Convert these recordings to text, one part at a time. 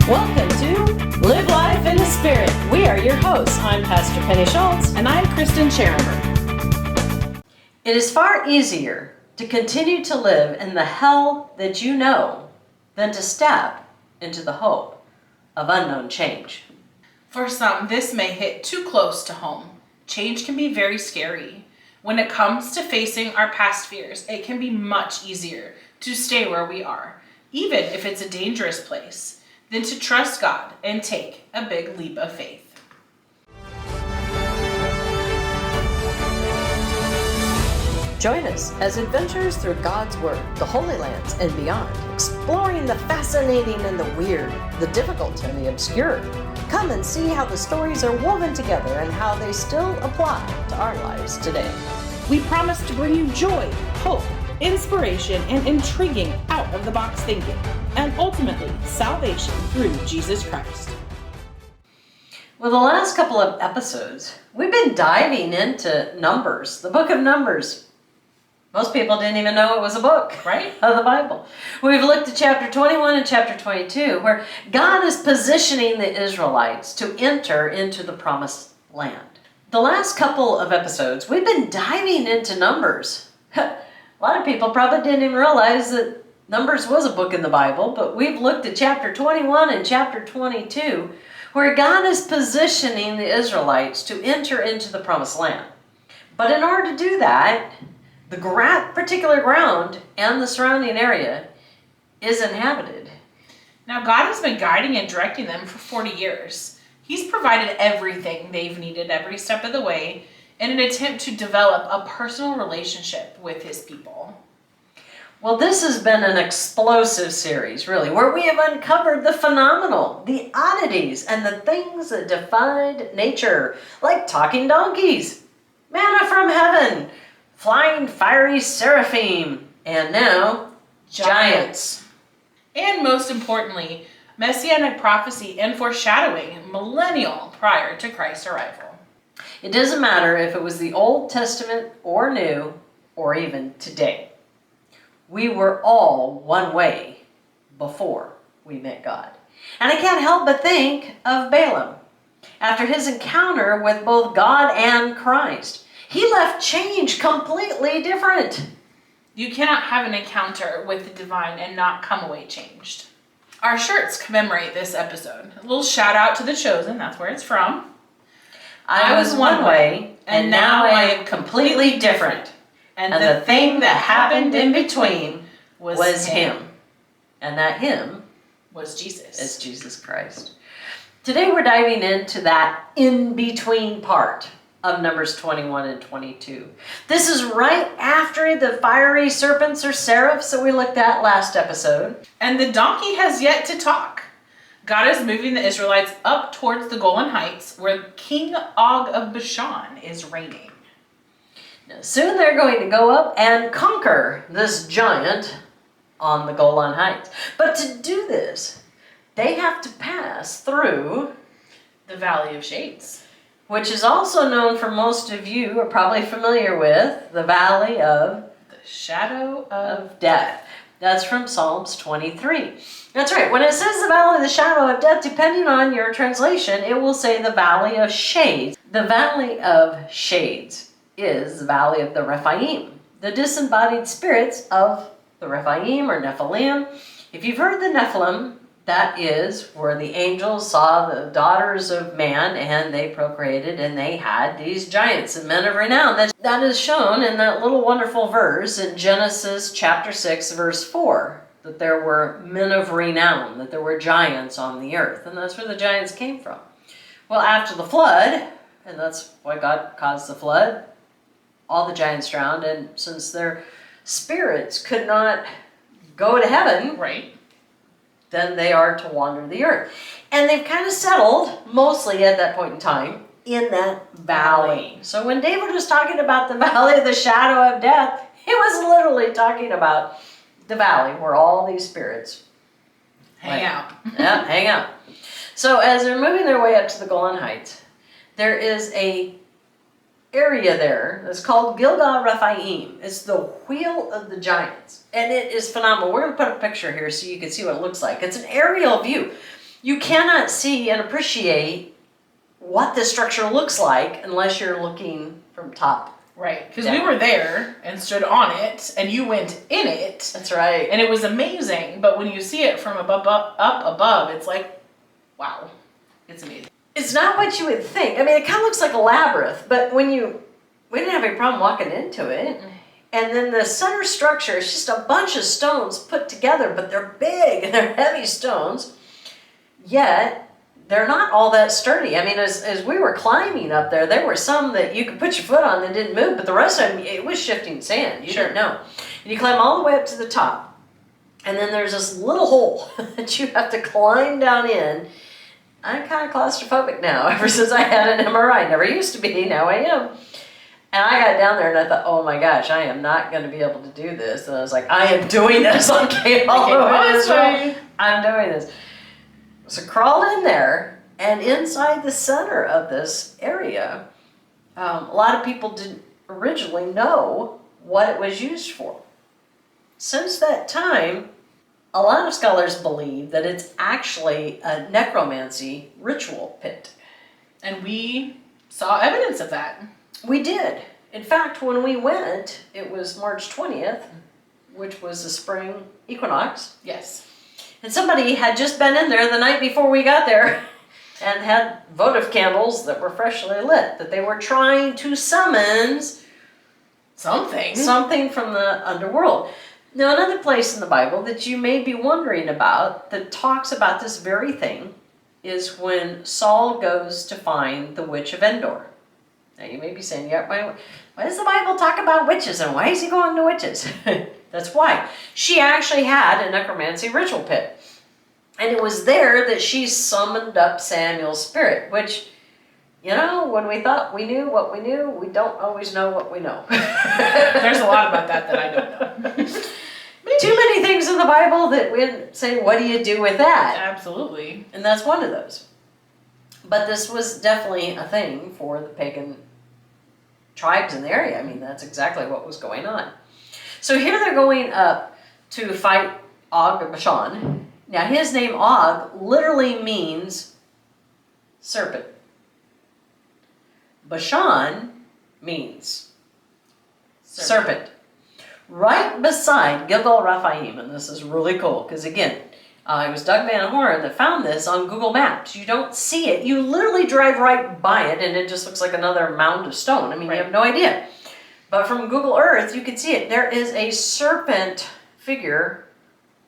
Welcome to Live Life in the Spirit. We are your hosts. I'm Pastor Penny Schulz. And I'm Kristen. It is far easier to continue to live in the hell that you know than to step into the hope of unknown change. For some, this may hit too close to home. Change can be very scary. When it comes to facing our past fears, it can be much easier to stay where we are, even if it's a dangerous place, than to trust God and take a big leap of faith. Join us as adventurers through God's Word, the Holy Lands, and beyond, exploring the fascinating and the weird, the difficult and the obscure. Come and see how the stories are woven together and how they still apply to our lives today. We promise to bring you joy, hope, inspiration, and intriguing out-of-the-box thinking, and ultimately salvation through Jesus Christ. Well, the last couple of episodes, we've been diving into Numbers, the book of Numbers. Most people didn't even know it was a book, right, of the Bible. We've looked at chapter 21 and chapter 22, where God is positioning the Israelites to enter into the promised land. The last couple of episodes, we've been diving into Numbers. A lot of people probably didn't even realize that Numbers was a book in the Bible, but we've looked at chapter 21 and chapter 22, where God is positioning the Israelites to enter into the promised land. But in order to do that, the particular ground and the surrounding area is inhabited. Now, God has been guiding and directing them for 40 years. He's provided everything they've needed every step of the way in an attempt to develop a personal relationship with his people. Well, this has been an explosive series, really, where we have uncovered the phenomenal, the oddities, and the things that defied nature, like talking donkeys, manna from heaven, flying fiery seraphim, and now giants. And most importantly, messianic prophecy and foreshadowing millennial prior to Christ's arrival. It doesn't matter if it was the Old Testament or New, or even today. We were all one way before we met God. And I can't help but think of Balaam. After his encounter with both God and Christ, he left change completely different. You cannot have an encounter with the divine and not come away changed. Our shirts commemorate this episode. A little shout out to The Chosen, that's where it's from. I was one way, and now I am completely different. And the thing that happened in between was him. And that him was Jesus. Is Jesus Christ. Today we're diving into that in-between part of Numbers 21 and 22. This is right after the fiery serpents or seraphs that we looked at last episode. And the donkey has yet to talk. God is moving the Israelites up towards the Golan Heights, where King Og of Bashan is reigning. Now, soon they're going to go up and conquer this giant on the Golan Heights. But to do this, they have to pass through the Valley of Shades, which is also known for most of you are probably familiar with, the Valley of the Shadow of Death. That's from Psalms 23. That's right. When it says the Valley of the Shadow of Death, depending on your translation, it will say the Valley of Shades. The Valley of Shades is the Valley of the Rephaim, the disembodied spirits of the Rephaim or Nephilim. If you've heard the Nephilim, that is where the angels saw the daughters of man and they procreated and they had these giants and men of renown. That is shown in that little wonderful verse in Genesis chapter 6, verse 4, that there were men of renown, that there were giants on the earth. And that's where the giants came from. Well, after the flood, and that's why God caused the flood, all the giants drowned, and since their spirits could not go to heaven, right, then they are to wander the earth. And they've kind of settled, mostly at that point in time, in that valley. So when David was talking about the Valley of the Shadow of Death, he was literally talking about the valley where all these spirits hang out. Yeah, hang out. So as they're moving their way up to the Golan Heights, there is a area there that's called Gilgal Rephaim. It's the wheel of the giants. And it is phenomenal. We're going to put a picture here so you can see what it looks like. It's an aerial view. You cannot see and appreciate what the structure looks like unless you're looking from top. Right, because Yeah. we were there and stood on it, and you went in it, That's right. and it was amazing. But when you see it from up above, it's like, wow, it's amazing. It's not what you would think. I mean, it kind of looks like a labyrinth, but we didn't have any problem walking into it. And then the center structure is just a bunch of stones put together, but they're big and they're heavy stones. Yet, they're not all that sturdy. I mean, as we were climbing up there were some that you could put your foot on that didn't move, but the rest of them, it was shifting sand. You didn't know. And you climb all the way up to the top. And then there's this little hole that you have to climb down in. I'm kind of claustrophobic now, ever since I had an MRI. Never used to be, now I am. And I got down there and I thought, oh my gosh, I am not going to be able to do this. And I was like, I am doing this. Okay, all the way this way. I'm doing this. So crawled in there, and inside the center of this area, a lot of people didn't originally know what it was used for. Since that time, a lot of scholars believe that it's actually a necromancy ritual pit. And we saw evidence of that. We did. In fact, when we went, it was March 20th, which was the spring equinox. Yes. And somebody had just been in there the night before we got there and had votive candles that were freshly lit, that they were trying to summons something from the underworld. Now, another place in the Bible that you may be wondering about that talks about this very thing is when Saul goes to find the witch of Endor. Now, you may be saying, yeah, why does the Bible talk about witches and why is he going to witches? That's why. She actually had a necromancy ritual pit. And it was there that she summoned up Samuel's spirit, which, you know, when we thought we knew what we knew, we don't always know what we know. There's a lot about that I don't know. Too many things in the Bible that we say, what do you do with that? Absolutely. And that's one of those. But this was definitely a thing for the pagan tribes in the area. I mean, that's exactly what was going on. So here they're going up to fight Og of Bashan. Now his name Og literally means serpent. Bashan means serpent. Right beside Gilgal Rephaim, and this is really cool because again, it was Doug Van Horn that found this on Google Maps. You don't see it. You literally drive right by it and it just looks like another mound of stone. I mean, You have no idea. But from Google Earth, you can see it. There is a serpent figure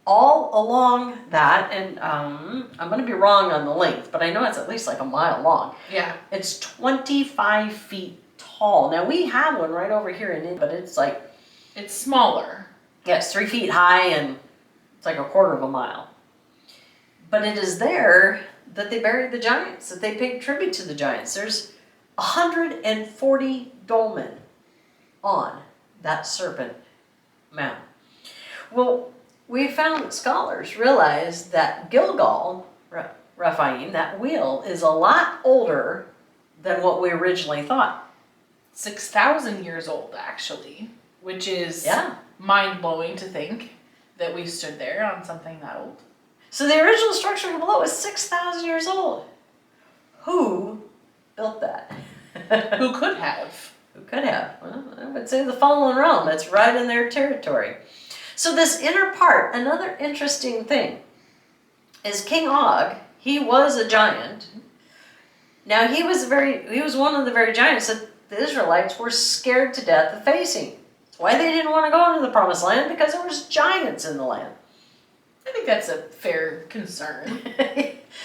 all along that, and I'm going to be wrong on the length, but I know it's at least like a mile long. Yeah. It's 25 feet tall. Now, we have one right over here in India, but it's like... It's smaller. Yeah, it's 3 feet high, and it's like a quarter of a mile. But it is there that they buried the giants, that they paid tribute to the giants. There's 140 dolmen on that Serpent Mound. Well, we found that scholars realized that Gilgal Rephaim, that wheel, is a lot older than what we originally thought. 6,000 years old, actually, which is mind-blowing to think that we stood there on something that old. So the original structure below is 6,000 years old. Who built that? Who could have? Who could have? Well, I would say the fallen realm. It's right in their territory. So this inner part, another interesting thing, is King Og. He was a giant. Now he was one of the very giants that the Israelites were scared to death of facing. That's why they didn't want to go into the promised land, because there was giants in the land. I think that's a fair concern.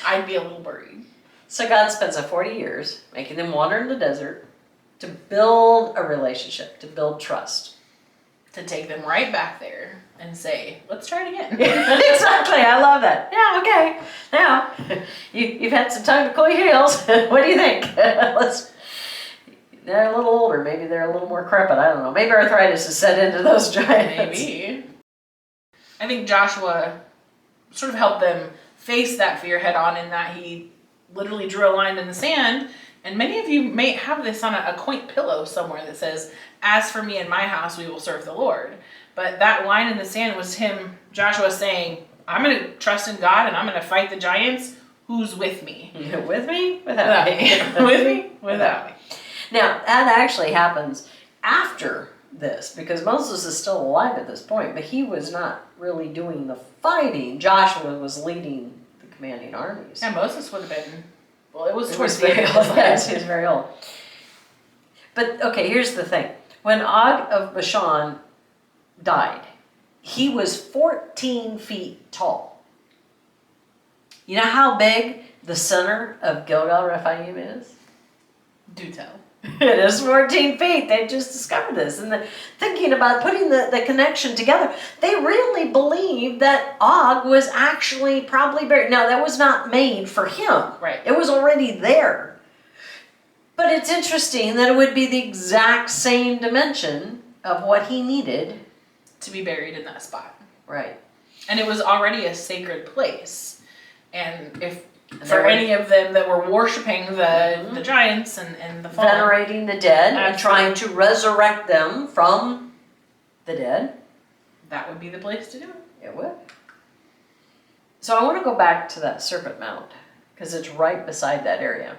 I'd be a little worried. So God spends 40 years making them wander in the desert to build a relationship, to build trust. To take them right back there and say, let's try it again. Exactly, I love that. Yeah, okay. Now, you've had some time to cool your heels. What do you think? They're a little older. Maybe they're a little more crepit. I don't know. Maybe arthritis has set into those giants. Maybe. I think Joshua sort of helped them face that fear head on in that he literally drew a line in the sand. And many of you may have this on a quaint pillow somewhere that says, as for me and my house, we will serve the Lord. But that line in the sand was Joshua saying, I'm going to trust in God and I'm going to fight the giants Who's with me? With me? Without me. With me? Without me. Now, that actually happens after this, because Moses is still alive at this point, but he was not really doing the fighting. Joshua was leading the commanding armies. And Moses would have been, well, it was towards very the end. old. Yes, he was very old. But, okay, here's the thing. When Og of Bashan died, he was 14 feet tall. You know how big the center of Gilgal Rephaim is? Do tell. It is 14 feet. They just discovered this. And thinking about putting the connection together, they really believed that Og was actually probably buried. Now, that was not made for him. Right. It was already there. But it's interesting that it would be the exact same dimension of what he needed To be buried in that spot. Right. And it was already a sacred place. And for any of them that were worshiping the giants and the fallen, venerating the dead and trying to resurrect them from the dead, that would be the place to do it. It would. So I want to go back to that Serpent Mound, because it's right beside that area.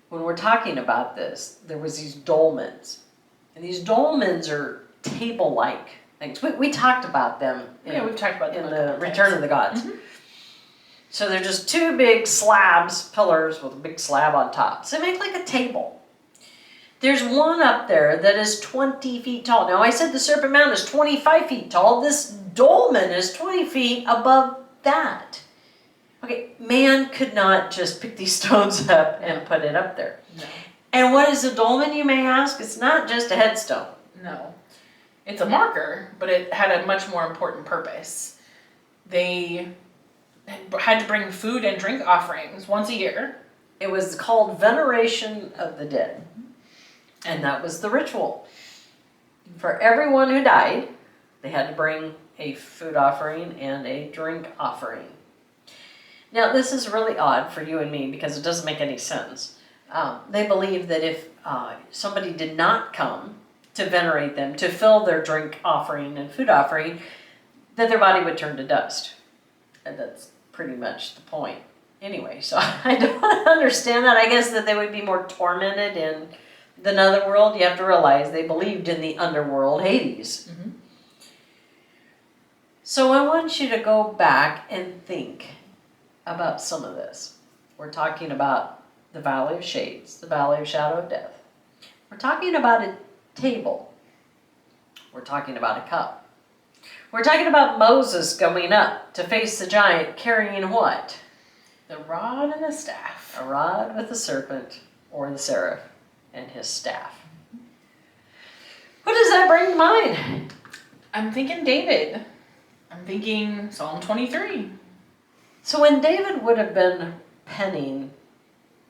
When we're talking about this, there was these dolmens. And these dolmens are table-like things. We talked about them We've talked about them in a couple the of Return times. of the Gods. So they're just two big slabs, pillars with a big slab on top. So they make like a table. There's one up there that is 20 feet tall. Now I said the Serpent Mound is 25 feet tall. This dolmen is 20 feet above that. Okay, man could not just pick these stones up and put it up there. No. And what is a dolmen, you may ask? It's not just a headstone. No. It's a marker, but it had a much more important purpose. They had to bring food and drink offerings once a year. It was called veneration of the dead. And that was the ritual. For everyone who died, they had to bring a food offering and a drink offering. Now, this is really odd for you and me because it doesn't make any sense. They believe that if somebody did not come to venerate them, to fill their drink offering and food offering, that their body would turn to dust. And that's pretty much the point. Anyway, so I don't understand that. I guess that they would be more tormented in the netherworld. You have to realize they believed in the underworld, Hades. Mm-hmm. So I want you to go back and think about some of this. We're talking about the Valley of Shades, the Valley of Shadow of Death. We're talking about a table. We're talking about a cup. We're talking about Moses going up to face the giant carrying what? The rod and the staff. A rod with a serpent or the seraph and his staff. What does that bring to mind? I'm thinking David. I'm thinking Psalm 23. So when David would have been penning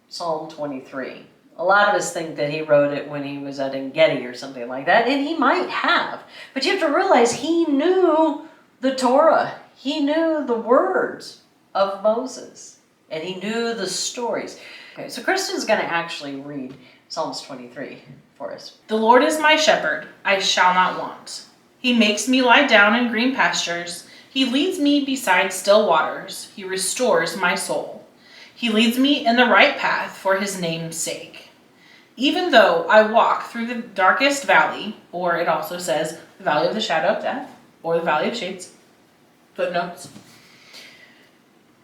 Psalm 23, a lot of us think that he wrote it when he was at En-Gedi or something like that, and he might have. But you have to realize he knew the Torah. He knew the words of Moses, and he knew the stories. Okay, so Kristen's going to actually read Psalms 23 for us. The Lord is my shepherd, I shall not want. He makes me lie down in green pastures. He leads me beside still waters. He restores my soul. He leads me in the right path for his name's sake. Even though I walk through the darkest valley, or it also says the valley of the shadow of death, or the valley of shades, footnotes,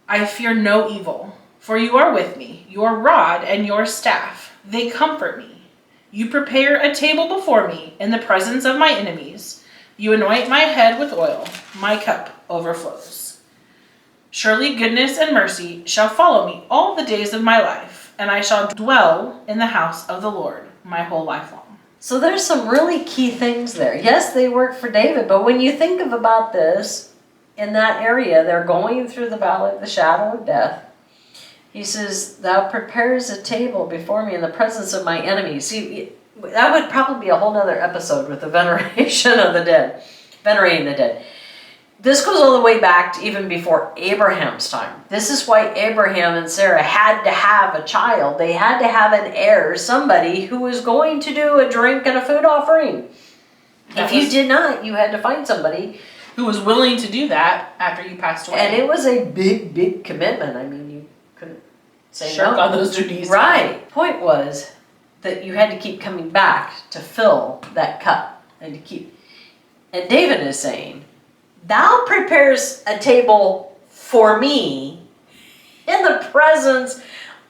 I fear no evil, for you are with me. Your rod and your staff, they comfort me. You prepare a table before me in the presence of my enemies. You anoint my head with oil. My cup overflows. Surely goodness and mercy shall follow me all the days of my life, and I shall dwell in the house of the Lord my whole life long. So there's some really key things there. Yes, they work for David, but when you think about this, in that area, they're going through the valley of the shadow of death. He says, thou prepares a table before me in the presence of my enemies. See, that would probably be a whole other episode with the veneration of the dead, venerating the dead. This goes all the way back to even before Abraham's time. This is why Abraham and Sarah had to have a child. They had to have an heir, somebody who was going to do a drink and a food offering. If you did not, you had to find somebody who was willing to do that after you passed away. And it was a big, big commitment. I mean, you couldn't say shirk no on those duties. Right. Point was that you had to keep coming back to fill that cup and to keep. And David is saying, "Thou prepares a table for me in the presence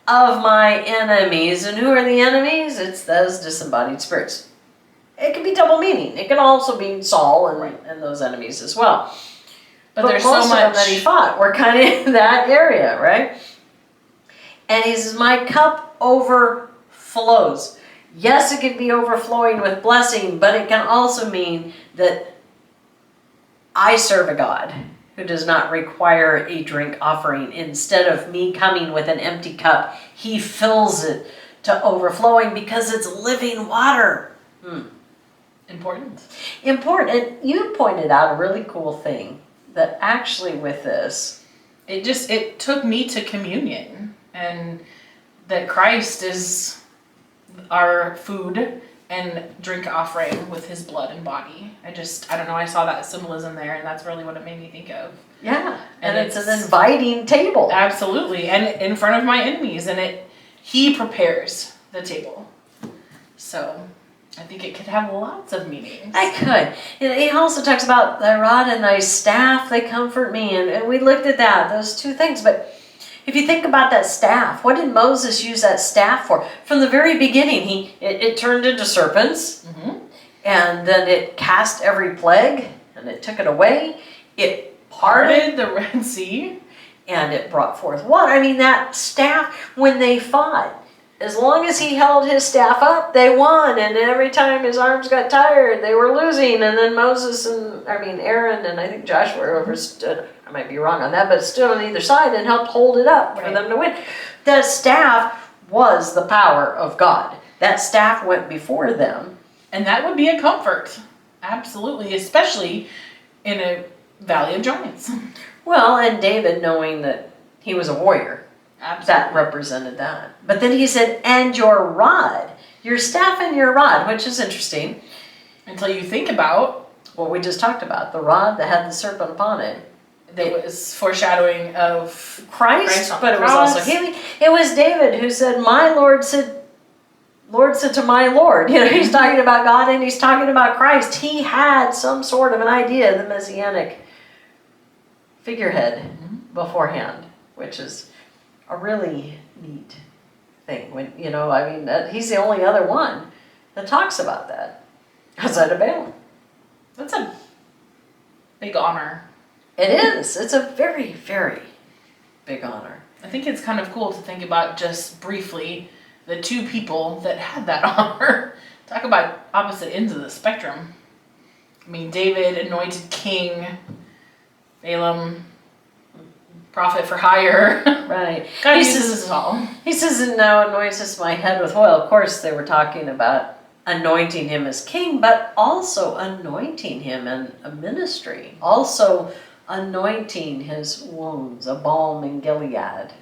of my enemies." And who are the enemies? It's those disembodied spirits. It can be double meaning. It can also mean Saul and those enemies as well. But there's most so much of them that he fought were kind of in that area, right? And he says, "My cup overflows." Yes, it can be overflowing with blessing, but it can also mean that I serve a God who does not require a drink offering. Instead of me coming with an empty cup, he fills it to overflowing because it's living water. Important. Important. And you pointed out a really cool thing that actually with this, it took me to communion, and that Christ is our food and drink offering with his blood and body. I don't know, I saw that symbolism there, and that's really what it made me think of. Yeah, and it's an inviting table. Absolutely, and in front of my enemies, and he prepares the table. So I think it could have lots of meanings. I could. He also talks about thy rod and thy staff, they comfort me, and we looked at that, those two things, but if you think about that staff, what did Moses use that staff for? From the very beginning, it turned into serpents, and then it cast every plague, and it took it away. It parted the Red Sea, and it brought forth water. I mean, that staff, when they fought, as long as he held his staff up, they won. And every time his arms got tired, they were losing. And then Aaron and I think Joshua overstood. I might be wrong on that, but stood on either side and helped hold it up for them to win. That staff was the power of God. That staff went before them. And that would be a comfort. Absolutely. Especially in a valley of giants. Well, and David knowing that he was a warrior. Absolutely. That represented that. But then he said, and your rod, your staff and your rod, which is interesting. Until you think about what we just talked about, the rod that had the serpent upon it. That was foreshadowing of Christ but it was also healing. It was David who said, my Lord said to my Lord. He's talking about God and he's talking about Christ. He had some sort of an idea, the Messianic figurehead beforehand, which is a really neat thing. When he's the only other one that talks about that outside of Balaam. That's a big honor. It is. It's a very, very big honor. I think it's kind of cool to think about just briefly the two people that had that honor. Talk about opposite ends of the spectrum. I mean, David, anointed king, Balaam, prophet for hire. Right. God uses us all. He says, and now anointest my head with oil. Of course, they were talking about anointing him as king, but also anointing him in a ministry. Also anointing his wounds, a balm in Gilead.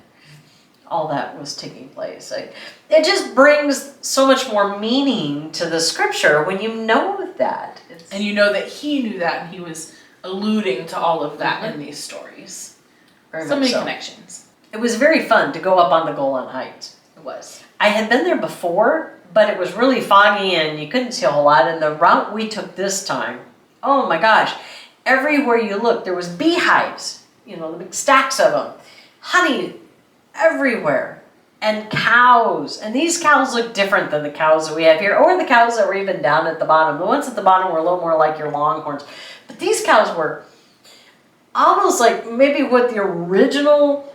All that was taking place. It just brings so much more meaning to the scripture when you know that. And you know that he knew that, and he was alluding to all of that in these stories. So many connections. It was very fun to go up on the Golan Heights. It was. I had been there before, but it was really foggy and you couldn't see a whole lot. And the route we took this time, oh my gosh, everywhere you looked, there was beehives, the big stacks of them, honey everywhere, and cows. And these cows look different than the cows that we have here, or the cows that were even down at the bottom. The ones at the bottom were a little more like your longhorns. But these cows were almost like maybe what the original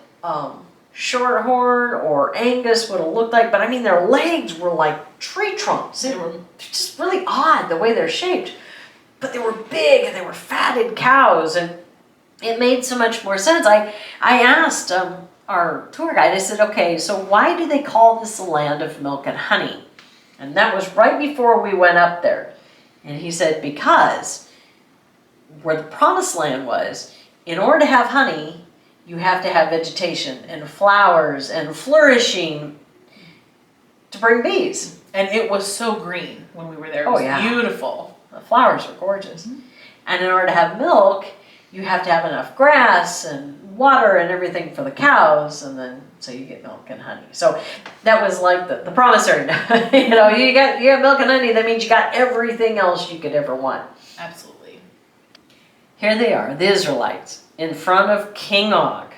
Shorthorn or Angus would have looked like, but I mean their legs were like tree trunks. They were just really odd the way they're shaped. But they were big and they were fatted cows, and it made so much more sense. I asked our tour guide, I said, okay, so why do they call this the land of milk and honey? And that was right before we went up there. And he said, because where the promised land was, in order to have honey, you have to have vegetation and flowers and flourishing to bring bees. And it was so green when we were there. It was beautiful. The flowers were gorgeous. And in order to have milk, you have to have enough grass and water and everything for the cows, and then so you get milk and honey. So that was like the promissory. You know, you got milk and honey, that means you got everything else you could ever want. Absolutely. Here they are, the Israelites, in front of King Og,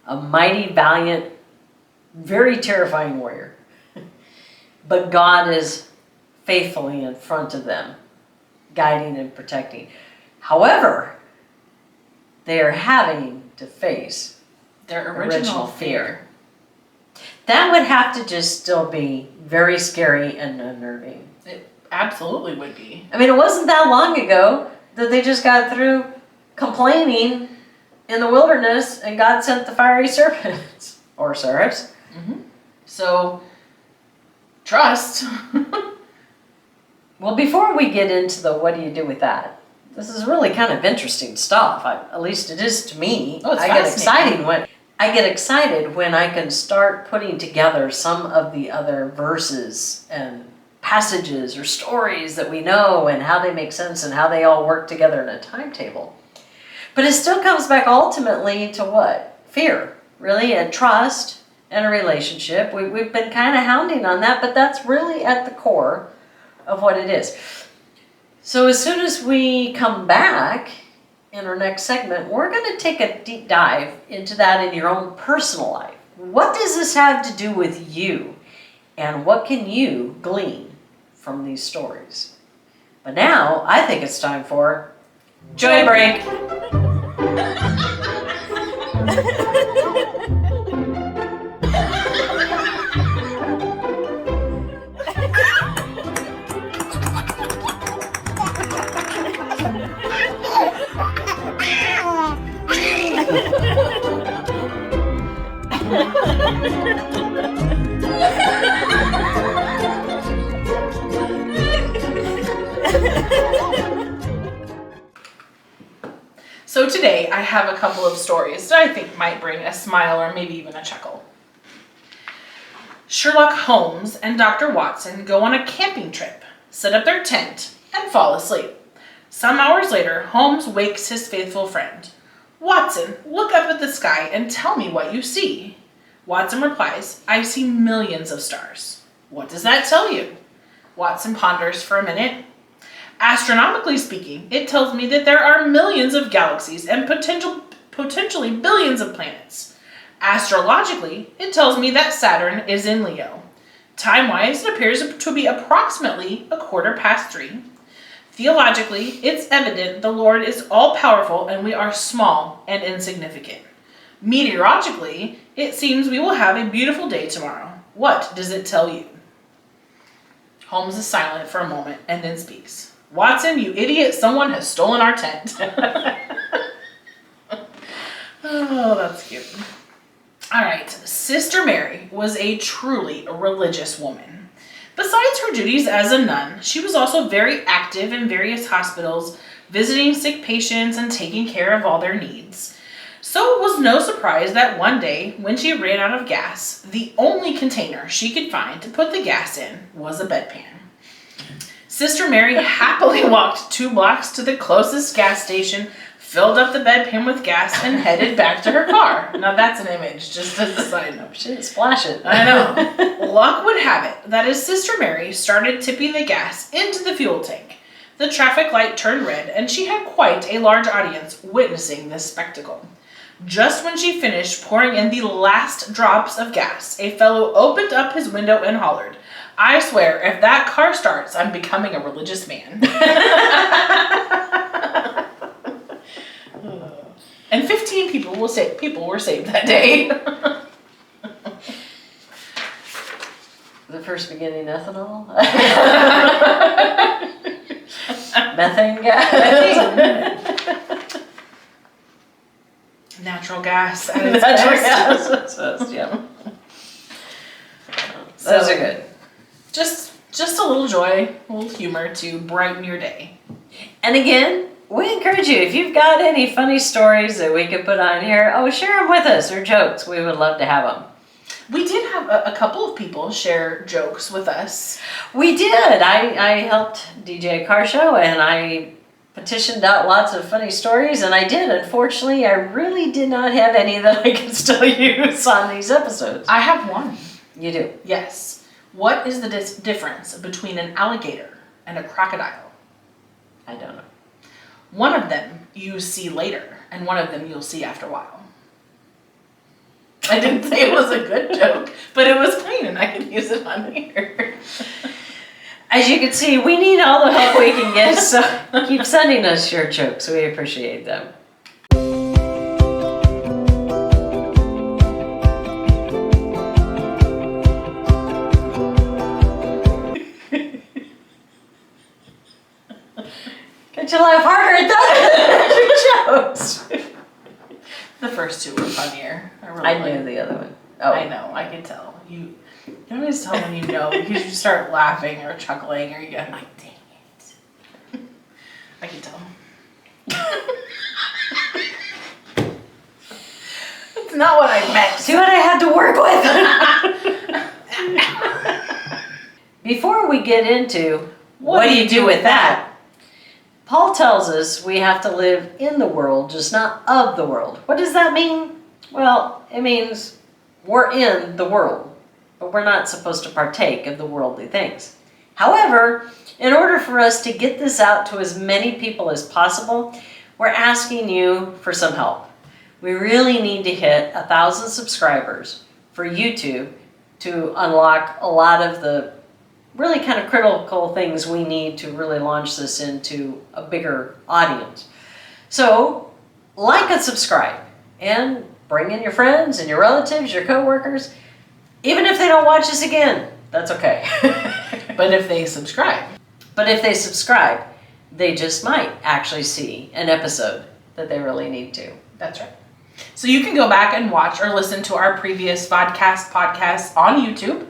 a mighty, valiant, very terrifying warrior. But God is faithfully in front of them, guiding and protecting. However, they are having to face their original fear. That would have to just still be very scary and unnerving. It absolutely would be. I mean, it wasn't that long ago that they just got through complaining in the wilderness and God sent the fiery serpents or seraps. Mm-hmm. So, trust. Well, before we get into the what do you do with that, this is really kind of interesting stuff. At least it is to me. Oh, it's I get excited when I can start putting together some of the other verses and passages or stories that we know and how they make sense and how they all work together in a timetable. But it still comes back ultimately to what? Fear, really, and trust and a relationship. We've been kind of hounding on that, but that's really at the core of what it is. So as soon as we come back in our next segment, we're going to take a deep dive into that in your own personal life. What does this have to do with you? And what can you glean from these stories? But now, I think it's time for Joy Break. So today I have a couple of stories that I think might bring a smile or maybe even a chuckle. Sherlock Holmes and Dr. Watson go on a camping trip, set up their tent, and fall asleep. Some hours later, Holmes wakes his faithful friend. Watson, look up at the sky and tell me what you see. Watson replies, I see millions of stars. What does that tell you? Watson ponders for a minute. Astronomically speaking, it tells me that there are millions of galaxies and potentially billions of planets. Astrologically, it tells me that Saturn is in Leo. Time-wise, it appears to be approximately 3:15. Theologically, it's evident the Lord is all-powerful and we are small and insignificant. Meteorologically, it seems we will have a beautiful day tomorrow. What does it tell you? Holmes is silent for a moment and then speaks. Watson, you idiot, someone has stolen our tent. Oh, that's cute. All right, Sister Mary was a truly religious woman. Besides her duties as a nun, she was also very active in various hospitals, visiting sick patients and taking care of all their needs. So it was no surprise that one day, when she ran out of gas, the only container she could find to put the gas in was a bedpan. Sister Mary happily walked 2 blocks to the closest gas station, filled up the bedpan with gas, and headed back to her car. Now that's an image, just as a side note. She didn't splash it. I know. Luck would have it that as Sister Mary started tipping the gas into the fuel tank, the traffic light turned red, and she had quite a large audience witnessing this spectacle. Just when she finished pouring in the last drops of gas, a fellow opened up his window and hollered, I swear, if that car starts, I'm becoming a religious man. And 15 people were saved that day. The first beginning ethanol? Methane gas? Natural gas at its best. Yeah. Those are good. Just a little joy, a little humor to brighten your day. And again, we encourage you, if you've got any funny stories that we could put on here, share them with us, or jokes. We would love to have them. We did have a couple of people share jokes with us. We did. I helped DJ a car show, and I petitioned out lots of funny stories, and I did. Unfortunately, I really did not have any that I can still use on these episodes. I have one. You do? Yes. What is the difference between an alligator and a crocodile? I don't know. One of them you see later, and one of them you'll see after a while. I didn't say it was a good joke, but it was clean, and I could use it on here. As you can see, we need all the help we can get, so keep sending us your jokes. We appreciate them. Get you laugh harder at that than your jokes. The first two were funnier. I knew the other one. Oh, I know. I could tell. You always tell when you know because you start laughing or chuckling or you go, like, dang it. I can tell. That's not what I meant. See what I had to work with. Before we get into what do you do with that, Paul tells us we have to live in the world, just not of the world. What does that mean? Well, it means we're in the world, but we're not supposed to partake of the worldly things. However, in order for us to get this out to as many people as possible, we're asking you for some help. We really need to hit 1,000 subscribers for YouTube to unlock a lot of the really kind of critical things we need to really launch this into a bigger audience. So, like and subscribe, and bring in your friends and your relatives, your coworkers. Even if they don't watch us again, that's okay. But if they subscribe. They just might actually see an episode that they really need to. That's right. So you can go back and watch or listen to our previous podcasts on YouTube,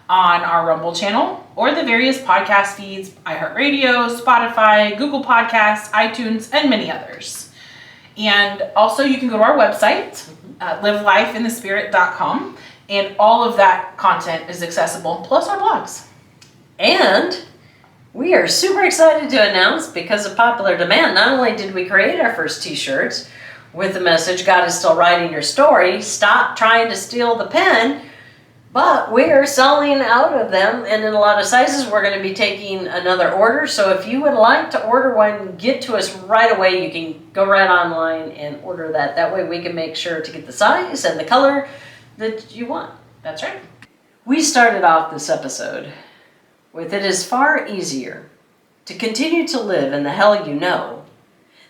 on our Rumble channel, or the various podcast feeds, iHeartRadio, Spotify, Google Podcasts, iTunes, and many others. And also you can go to our website, livelifeinthespirit.com, and all of that content is accessible, plus our blogs. And we are super excited to announce, because of popular demand, not only did we create our first t-shirts with the message, God is still writing your story, stop trying to steal the pen, but we are selling out of them, and in a lot of sizes. We're going to be taking another order, so if you would like to order one, get to us right away. You can go right online and order that. That way we can make sure to get the size and the color that you want. That's right. We started off this episode with it is far easier to continue to live in the hell you know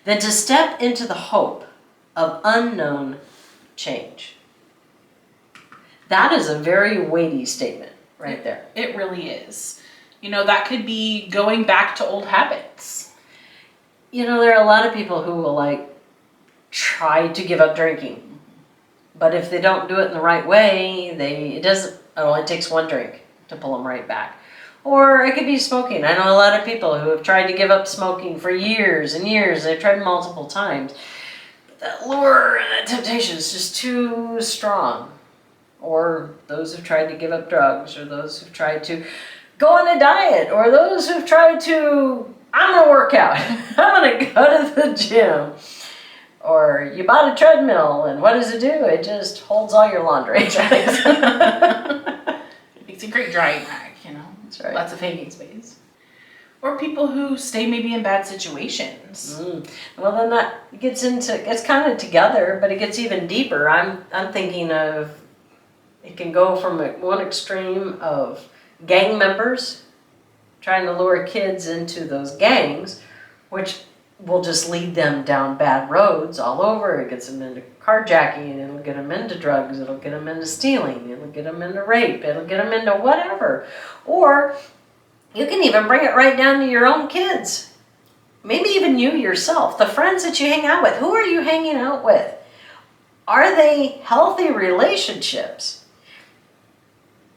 than to step into the hope of unknown change. That is a very weighty statement right there. It really is. You know, that could be going back to old habits. You know, there are a lot of people who will try to give up drinking. But if they don't do it in the right way, it only takes one drink to pull them right back. Or it could be smoking. I know a lot of people who have tried to give up smoking for years and years. They've tried multiple times. But that lure and that temptation is just too strong. Or those who've tried to give up drugs, or those who've tried to go on a diet, or those who've tried to, I'm going to work out. I'm going to go to the gym. Or you bought a treadmill, and what does it do? It just holds all your laundry. It's a great drying rack, you know. That's right. Lots of hanging space. Or people who stay maybe in bad situations. Well, then that it's kind of together, but it gets even deeper. I'm thinking of, it can go from one extreme of gang members trying to lure kids into those gangs, which will just lead them down bad roads all over. It gets them into carjacking, it'll get them into drugs, it'll get them into stealing, it'll get them into rape, it'll get them into whatever. Or you can even bring it right down to your own kids. Maybe even you yourself, the friends that you hang out with. Who are you hanging out with? Are they healthy relationships?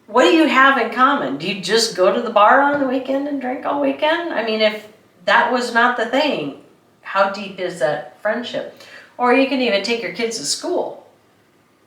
What do you have in common? Do you just go to the bar on the weekend and drink all weekend? I mean, if that was not the thing, how deep is that friendship? Or you can even take your kids to school.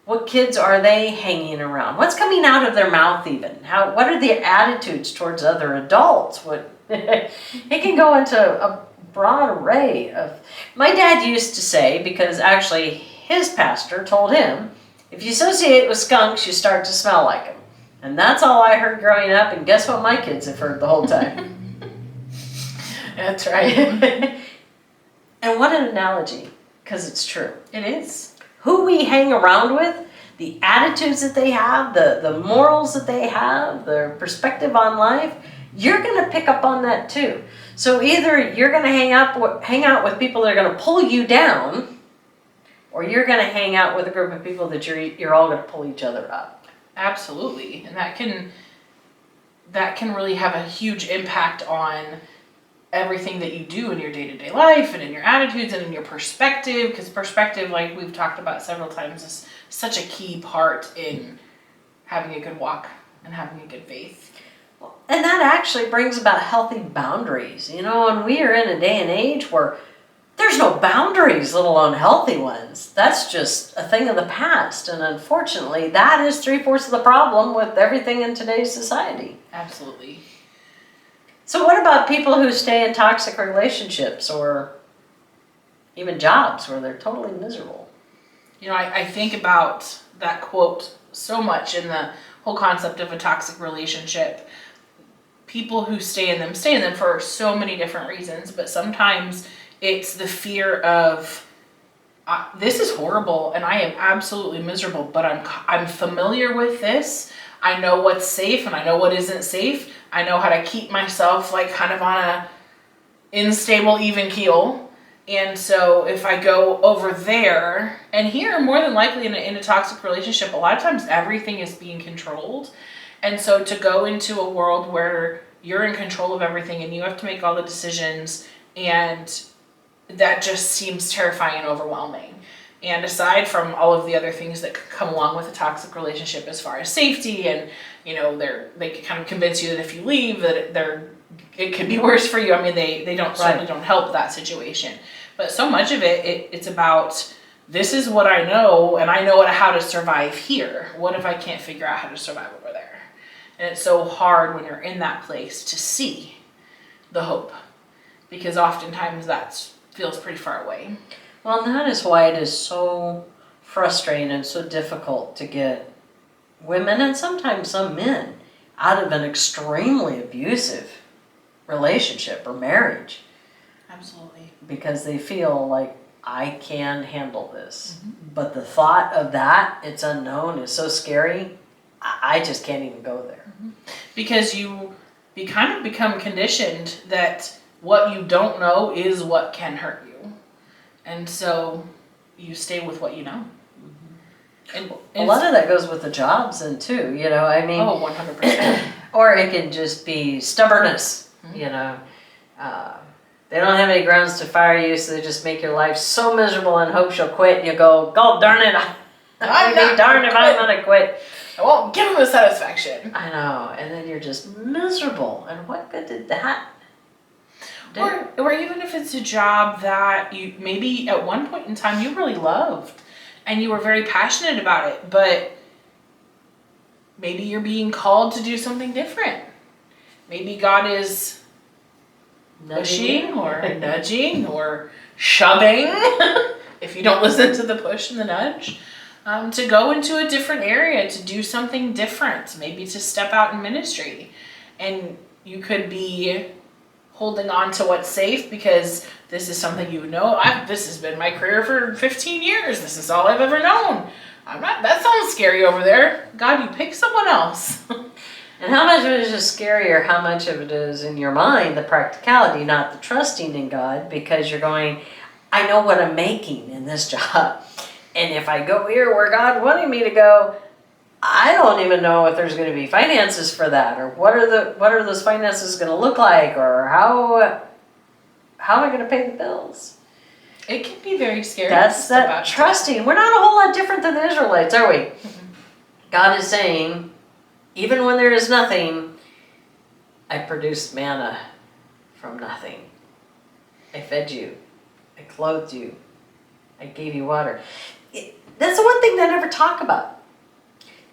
What kids are they hanging around? What's coming out of their mouth even? What are their attitudes towards other adults? It can go into a broad array of... My dad used to say, because actually his pastor told him, if you associate with skunks, you start to smell like them. And that's all I heard growing up, and guess what my kids have heard the whole time? That's right. And what an analogy, because it's true. It is. Who we hang around with, the attitudes that they have, the morals that they have, their perspective on life, you're going to pick up on that too. So either you're going to hang out with people that are going to pull you down, or you're going to hang out with a group of people that you're all going to pull each other up. Absolutely. And that can really have a huge impact on everything that you do in your day-to-day life and in your attitudes and in your perspective, because perspective, like we've talked about several times, is such a key part in having a good walk and having a good faith. And that actually brings about healthy boundaries. You know, and we are in a day and age where there's no boundaries, let alone healthy ones. That's just a thing of the past. And unfortunately, that is 3/4 of the problem with everything in today's society. Absolutely. So what about people who stay in toxic relationships or even jobs where they're totally miserable? You know, I think about that quote so much in the whole concept of a toxic relationship. People who stay in them for so many different reasons, but sometimes it's the fear of, this is horrible and I am absolutely miserable, but I'm familiar with this. I know what's safe and I know what isn't safe. I know how to keep myself like kind of on a unstable, even keel. And so if I go over there, and here more than likely in a toxic relationship, a lot of times everything is being controlled. And so to go into a world where you're in control of everything and you have to make all the decisions, and that just seems terrifying and overwhelming. And aside from all of the other things that could come along with a toxic relationship as far as safety, and you know, they can kind of convince you that if you leave that it could be worse for you. I mean, they don't certainly don't help that situation. But so much of it's about, this is what I know, and I know how to survive here. What if I can't figure out how to survive over there? And it's so hard when you're in that place to see the hope, because oftentimes that feels pretty far away. Well, and that is why it is so frustrating and so difficult to get women and sometimes some men out of an extremely abusive relationship or marriage. Absolutely. Because they feel like, I can handle this. Mm-hmm. But the thought of that, it's unknown, is so scary, I just can't even go there. Mm-hmm. Because you kind of become conditioned that what you don't know is what can hurt you. And so you stay with what you know. Mm-hmm. And a lot of that goes with the jobs and too, you know, I mean. Oh, 100%. Or it can just be stubbornness, mm-hmm. you know. They don't have any grounds to fire you, so they just make your life so miserable and hope you'll quit. And you go, God darn it, I'm going to quit. I won't give them the satisfaction. I know, and then you're just miserable. And what good did that do? Or even if it's a job that you maybe at one point in time you really loved and you were very passionate about it, but maybe you're being called to do something different. Maybe God is pushing or nudging or shoving, if you don't listen to the push and the nudge, to go into a different area, to do something different, maybe to step out in ministry. And you could be holding on to what's safe because this is something you know. This has been my career for 15 years. This is all I've ever known. That sounds scary over there. God, you pick someone else. And how much of it is just scary, or how much of it is in your mind, the practicality, not the trusting in God, because you're going, I know what I'm making in this job. And if I go here where God wanted me to go, I don't even know if there's going to be finances for that, or what are those finances going to look like, or how am I going to pay the bills? It can be very scary. That's that trusting. We're not a whole lot different than the Israelites, are we? Mm-hmm. God is saying, even when there is nothing, I produced manna from nothing. I fed you. I clothed you. I gave you water. That's the one thing they never talk about.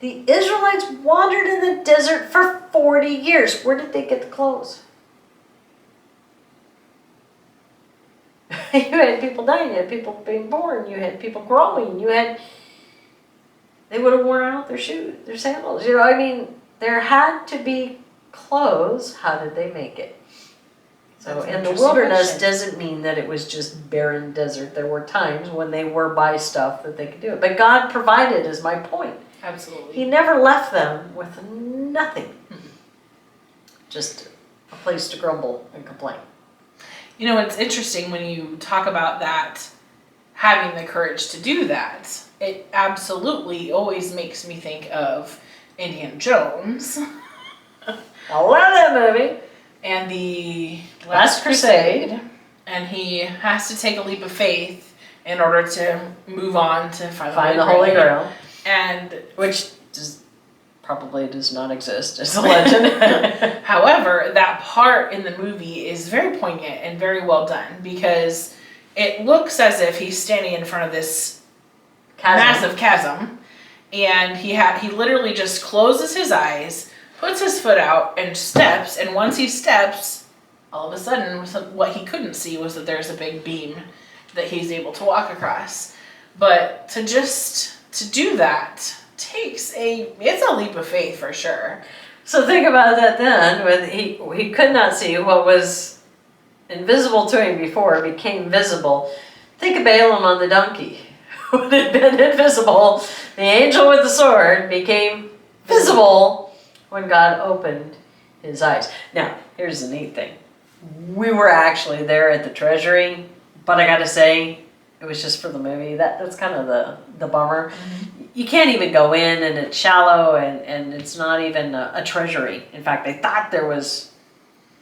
The Israelites wandered in the desert for 40 years. Where did they get the clothes? You had people dying, you had people being born, you had people growing, they would have worn out their shoes, their sandals. I mean, there had to be clothes. How did they make it? So in the wilderness doesn't mean that it was just barren desert. There were times when they were by stuff that they could do it. But God provided, is my point. Absolutely. He never left them with nothing. Just a place to grumble and complain. It's interesting when you talk about that, having the courage to do that. It absolutely always makes me think of Indiana Jones. I love that movie. And the Last Crusade. And he has to take a leap of faith in order to move on to find the Holy Grail. And which probably does not exist as a legend. However, that part in the movie is very poignant and very well done, because it looks as if he's standing in front of this massive chasm, and he literally just closes his eyes, puts his foot out, and steps. And once he steps, all of a sudden, what he couldn't see was that there's a big beam that he's able to walk across. But to do that it's a leap of faith for sure. So think about that then, when he could not see what was invisible to him before it became visible. Think of Balaam on the donkey. When it had been invisible, the angel with the sword became visible when God opened his eyes. Now, here's the neat thing. We were actually there at the treasury, but I gotta say, it was just for the movie. That's kind of the bummer. Mm-hmm. You can't even go in, and it's shallow, and it's not even a treasury. In fact, they thought there was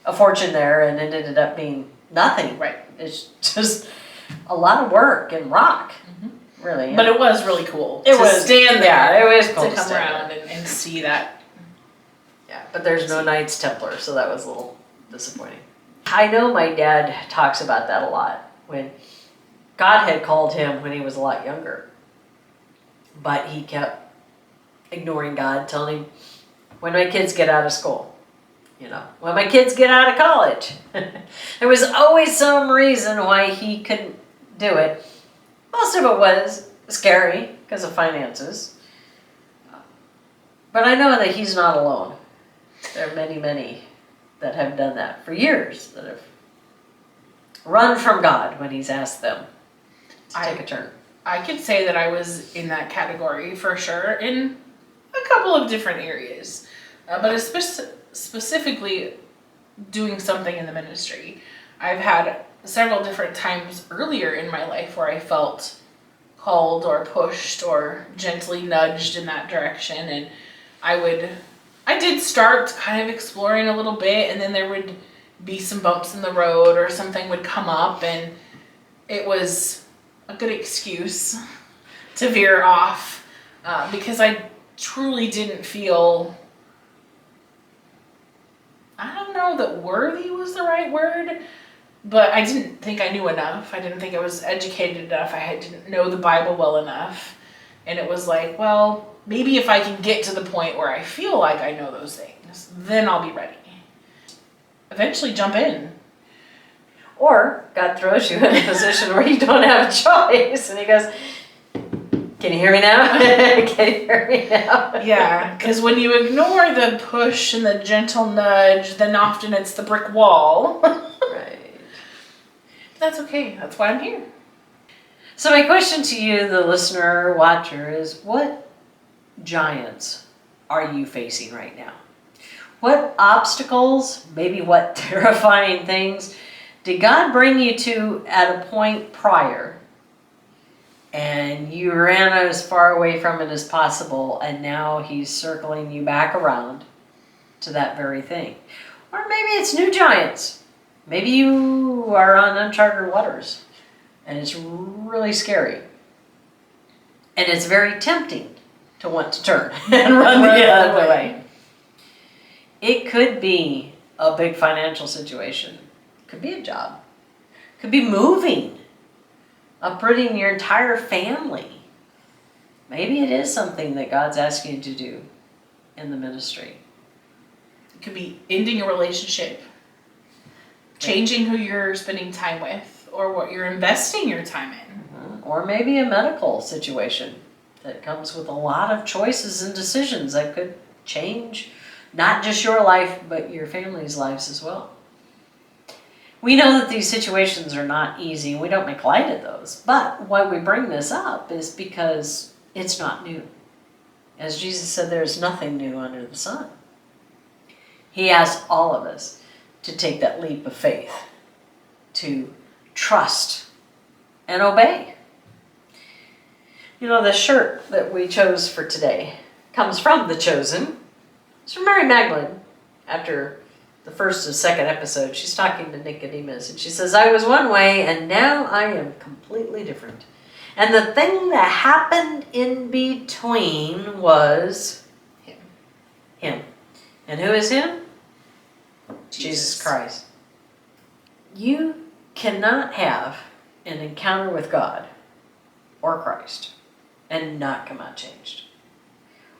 a fortune there, and it ended up being nothing. Right. It's just a lot of work and rock, really. But it was really cool to stand there. Yeah, it was cool to come around and see that. Yeah, but there's no Knights Templar, so that was a little disappointing. I know my dad talks about that a lot, when God had called him when he was a lot younger. But he kept ignoring God, telling him, when my kids get out of school, when my kids get out of college. There was always some reason why he couldn't do it. Most of it was scary because of finances. But I know that he's not alone. There are many, many that have done that for years, that have run from God when he's asked them to take a turn. I could say that I was in that category for sure in a couple of different areas, but specifically doing something in the ministry. I've had several different times earlier in my life where I felt called or pushed or gently nudged in that direction, and I did start kind of exploring a little bit, and then there would be some bumps in the road or something would come up, and it was a good excuse to veer off, because I truly didn't feel, I don't know that worthy was the right word, but I didn't think I knew enough. I didn't think I was educated enough. I didn't know the Bible well enough. And it was like, well, maybe if I can get to the point where I feel like I know those things, then I'll be ready. Eventually jump in. Or God throws you in a position where you don't have a choice. And he goes, can you hear me now? Can you hear me now? Yeah, because when you ignore the push and the gentle nudge, then often it's the brick wall. Right. That's okay. That's why I'm here. So my question to you, the listener, watcher, is what giants are you facing right now? What obstacles, maybe what terrifying things, did God bring you to at a point prior, and you ran as far away from it as possible, and now he's circling you back around to that very thing? Or maybe it's new giants. Maybe you are on uncharted waters, and it's really scary. And it's very tempting to want to turn and run the other way. It could be a big financial situation. Could be a job. Could be moving. Uprooting your entire family. Maybe it is something that God's asking you to do in the ministry. It could be ending a relationship. Changing who you're spending time with. or what you're investing your time in. Or maybe a medical situation that comes with a lot of choices and decisions that could change not just your life, but your family's lives as well. We know that these situations are not easy. We don't make light of those. But why we bring this up is because it's not new. As Jesus said, there's nothing new under the sun. He asks all of us to take that leap of faith, to trust and obey. You know, the shirt that we chose for today comes from The Chosen. It's from Mary Magdalene. After the first and second episode, she's talking to Nicodemus, and she says, I was one way, and now I am completely different. And the thing that happened in between was him. And who is him? Jesus Christ. You cannot have an encounter with God or Christ and not come out changed.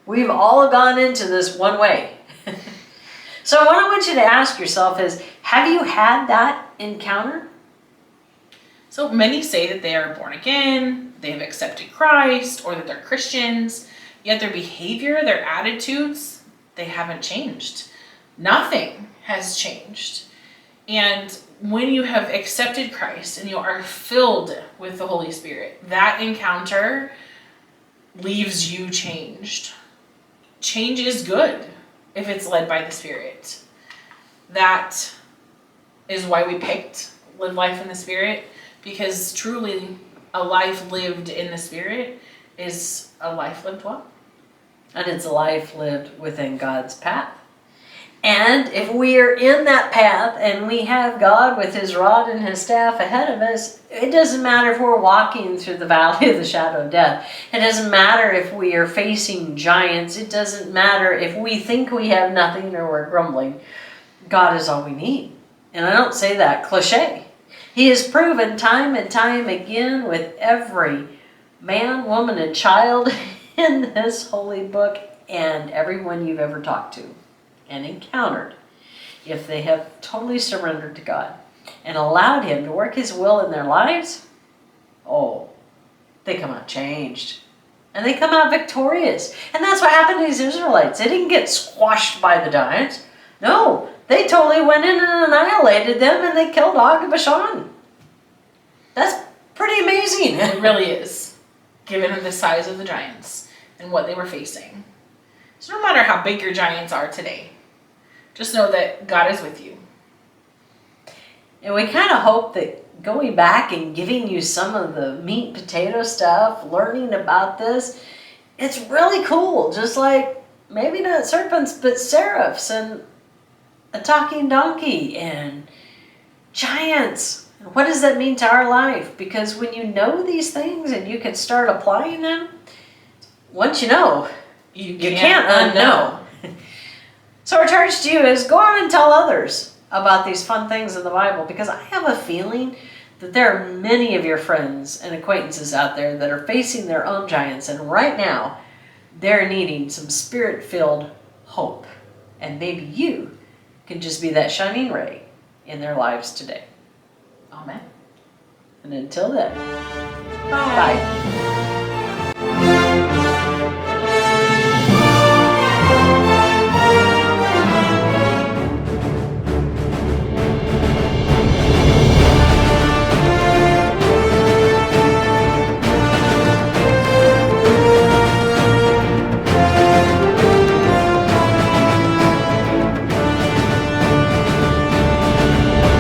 We've all gone into this one way. So what I want you to ask yourself is, have you had that encounter? So many say that they are born again, they have accepted Christ, or that they're Christians, yet their behavior, their attitudes, they haven't changed. Nothing has changed. And when you have accepted Christ and you are filled with the Holy Spirit, that encounter leaves you changed. Change is good if it's led by the Spirit. That is why we picked Live Life in the Spirit, because truly a life lived in the Spirit is a life lived well. And it's a life lived within God's path. And if we are in that path and we have God with his rod and his staff ahead of us, it doesn't matter if we're walking through the valley of the shadow of death. It doesn't matter if we are facing giants. It doesn't matter if we think we have nothing or we're grumbling. God is all we need. And I don't say that cliche. He has proven time and time again with every man, woman, and child in this holy book and everyone you've ever talked to and encountered, if they have totally surrendered to God and allowed him to work his will in their lives, oh, they come out changed. And they come out victorious. And that's what happened to these Israelites. They didn't get squashed by the giants. No, they totally went in and annihilated them, and they killed Og of Bashan. That's pretty amazing. It really is, given the size of the giants and what they were facing. So no matter how big your giants are today, just know that God is with you. And we kind of hope that going back and giving you some of the meat and potato stuff, learning about this, it's really cool. Just like, maybe not serpents, but seraphs and a talking donkey and giants. What does that mean to our life? Because when you know these things and you can start applying them, once you know, you can't unknow. So our charge to you is go out and tell others about these fun things in the Bible, because I have a feeling that there are many of your friends and acquaintances out there that are facing their own giants, and right now they're needing some spirit-filled hope. And maybe you can just be that shining ray in their lives today. Amen. And until then, bye.